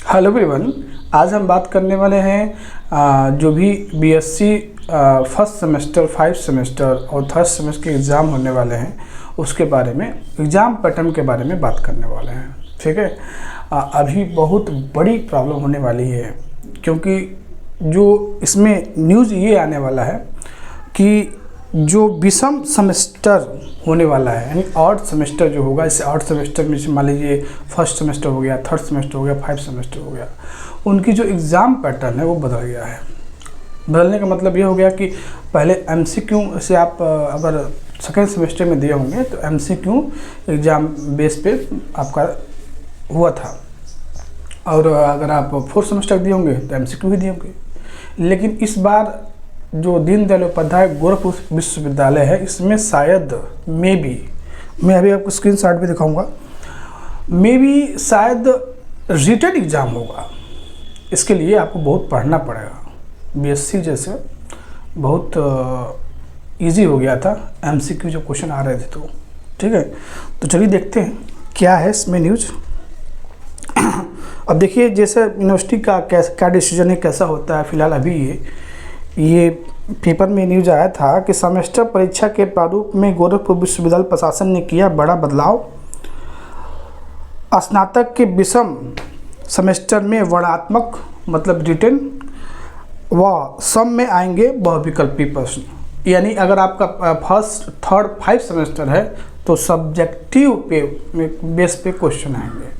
Hello everyone, आज हम बात करने वाले हैं जो भी बीएससी फर्स्ट सेमेस्टर, 5 सेमेस्टर और थर्ड सेमेस्टर के एग्ज़ाम होने वाले हैं उसके बारे में, एग्ज़ाम पैटर्न के बारे में बात करने वाले हैं। ठीक है। अभी बहुत बड़ी प्रॉब्लम होने वाली है, क्योंकि जो इसमें न्यूज़ ये आने वाला है कि जो विषम सेमेस्टर होने वाला है, यानी ऑड सेमेस्टर जो होगा, इसे ऑड सेमेस्टर में मान लीजिए फर्स्ट सेमेस्टर हो गया, थर्ड सेमेस्टर हो गया, 5 सेमेस्टर हो गया, उनकी जो एग्ज़ाम पैटर्न है वो बदल गया है। बदलने का मतलब ये हो गया कि पहले एमसीक्यू से आप अगर सेकेंड सेमेस्टर में दिए होंगे तो एमसीक्यू एग्ज़ाम बेस पे आपका हुआ था, और अगर आप फोर्थ सेमेस्टर दिए होंगे तो एमसीक्यू ही दिए होंगे। लेकिन इस बार जो दीनदयाल उपाध्याय गोरखपुर विश्वविद्यालय है, इसमें शायद मैं अभी आपको स्क्रीन शॉट भी दिखाऊंगा, शायद रिटन एग्ज़ाम होगा। इसके लिए आपको बहुत पढ़ना पड़ेगा। बीएससी जैसे बहुत इजी हो गया था एमसीक्यू जो क्वेश्चन आ रहे थे, तो ठीक है। तो चलिए देखते हैं क्या है इसमें न्यूज़। अब देखिए, जैसे यूनिवर्सिटी का क्या डिसीजन है, कैसा होता है। फिलहाल अभी ये पेपर में न्यूज आया था कि सेमेस्टर परीक्षा के प्रारूप में गोरखपुर विश्वविद्यालय प्रशासन ने किया बड़ा बदलाव। स्नातक के विषम सेमेस्टर में वर्णात्मक मतलब रिटन व सम में आएंगे बहुविकल्पी प्रश्न। यानी अगर आपका फर्स्ट, थर्ड, 5 सेमेस्टर है तो सब्जेक्टिव बेस पे क्वेश्चन आएंगे,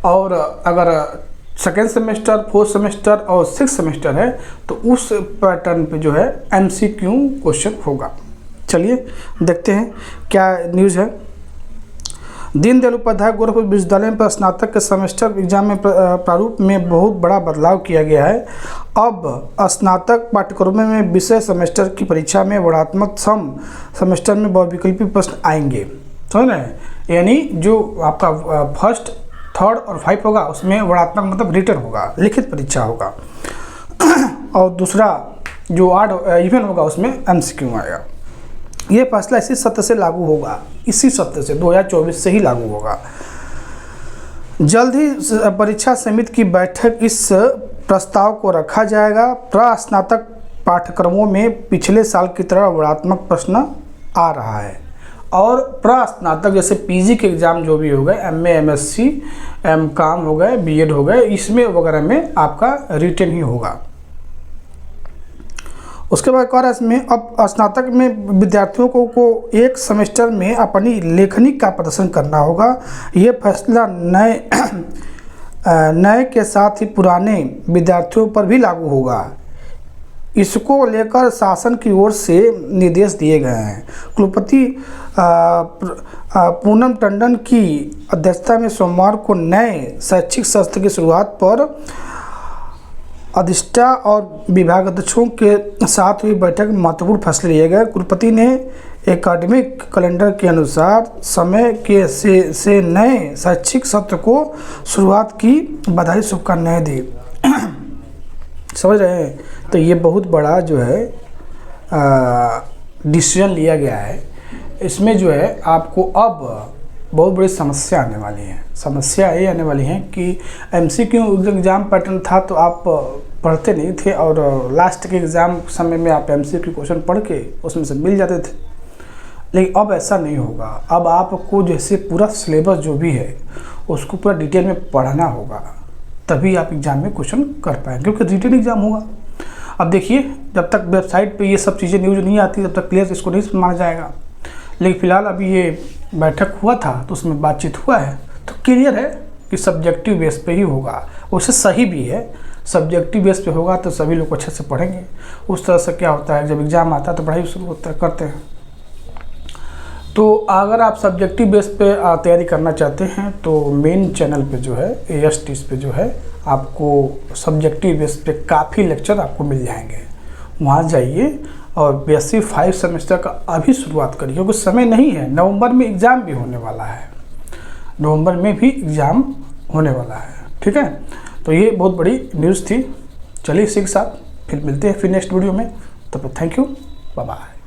और अगर सेकेंड सेमेस्टर, फोर्थ सेमेस्टर और 6 सेमेस्टर है तो उस पैटर्न पे जो है एमसीक्यू क्वेश्चन होगा। चलिए देखते हैं क्या न्यूज़ है। दीनदयाल उपाध्याय गोरखपुर विश्वविद्यालय पर स्नातक के सेमेस्टर एग्जाम में प्रारूप में बहुत बड़ा बदलाव किया गया है। अब स्नातक पाठ्यक्रमों में विषय सेमेस्टर की परीक्षा में वर्णात्मक सम सेमेस्टर में बहुविकल्पी प्रश्न आएंगे। समझ रहे हैं? यानी जो आपका फर्स्ट, थर्ड और 5 होगा उसमें वर्णात्मक मतलब रिटन होगा, लिखित परीक्षा होगा, और दूसरा जो आड इवन होगा उसमें एमसीक्यू आएगा। ये फैसला इसी सत्र से लागू होगा, इसी सत्र से 2024 से ही लागू होगा। जल्द ही परीक्षा समिति की बैठक इस प्रस्ताव को रखा जाएगा। स्नातक पाठ्यक्रमों में पिछले साल की तरह वर्णात्मक प्रश्न आ रहा है, और स्नातक जैसे पीजी के एग्ज़ाम जो भी हो गए, एमए, एमएससी, एमकॉम हो गए, बीएड हो गए, इसमें वगैरह में आपका रिटन ही होगा। उसके बाद और इसमें अब स्नातक में विद्यार्थियों को एक सेमेस्टर में अपनी लेखनी का प्रदर्शन करना होगा। ये फैसला नए के साथ ही पुराने विद्यार्थियों पर भी लागू होगा। इसको लेकर शासन की ओर से निर्देश दिए गए हैं। कुलपति पूनम टंडन की अध्यक्षता में सोमवार को नए शैक्षिक सत्र की शुरुआत पर अधिष्ठा और विभागाध्यक्षों के साथ हुई बैठक में महत्वपूर्ण फैसले लिए गए। कुलपति ने एकेडमिक कैलेंडर के अनुसार समय के से नए शैक्षिक सत्र को शुरुआत की बधाई शुभकामनाएं दी। समझ रहे हैं? तो ये बहुत बड़ा जो है डिसीजन लिया गया है। इसमें जो है आपको अब बहुत बड़ी समस्या आने वाली है। समस्या ये आने वाली है कि एमसीक्यू एग्ज़ाम पैटर्न था तो आप पढ़ते नहीं थे, और लास्ट के एग्ज़ाम समय में आप एमसीक्यू क्वेश्चन पढ़ के उसमें से मिल जाते थे। लेकिन अब ऐसा नहीं होगा। अब आपको जैसे पूरा सिलेबस जो भी है उसको पूरा डिटेल में पढ़ना होगा, तभी आप एग्ज़ाम में क्वेश्चन कर पाएंगे, क्योंकि रिटन एग्ज़ाम होगा। अब देखिए, जब तक वेबसाइट पे ये सब चीज़ें न्यूज़ नहीं आती तब तक क्लियर इसको नहीं माना जाएगा। लेकिन फ़िलहाल अभी ये बैठक हुआ था तो उसमें बातचीत हुआ है, तो क्लियर है कि सब्जेक्टिव बेस पे ही होगा। उससे सही भी है, सब्जेक्टिव बेस पे होगा तो सभी लोग अच्छे से पढ़ेंगे। उस तरह से क्या होता है, जब एग्ज़ाम आता है तो पढ़ाई शुरू करते हैं। तो अगर आप सब्जेक्टिव बेस पे तैयारी करना चाहते हैं तो मेन चैनल पे जो है ASTs पे जो है आपको सब्जेक्टिव बेस पे काफ़ी लेक्चर आपको मिल जाएंगे। वहाँ जाइए और बीएससी 5 सेमेस्टर का अभी शुरुआत करिए, क्योंकि समय नहीं है। नवंबर में एग्ज़ाम भी होने वाला है, नवंबर में भी एग्ज़ाम होने वाला है। ठीक है, तो ये बहुत बड़ी न्यूज़ थी। चलिए इसी के साथ फिर मिलते हैं फिर नेक्स्ट वीडियो में। तब तक थैंक यू, बाय बाय।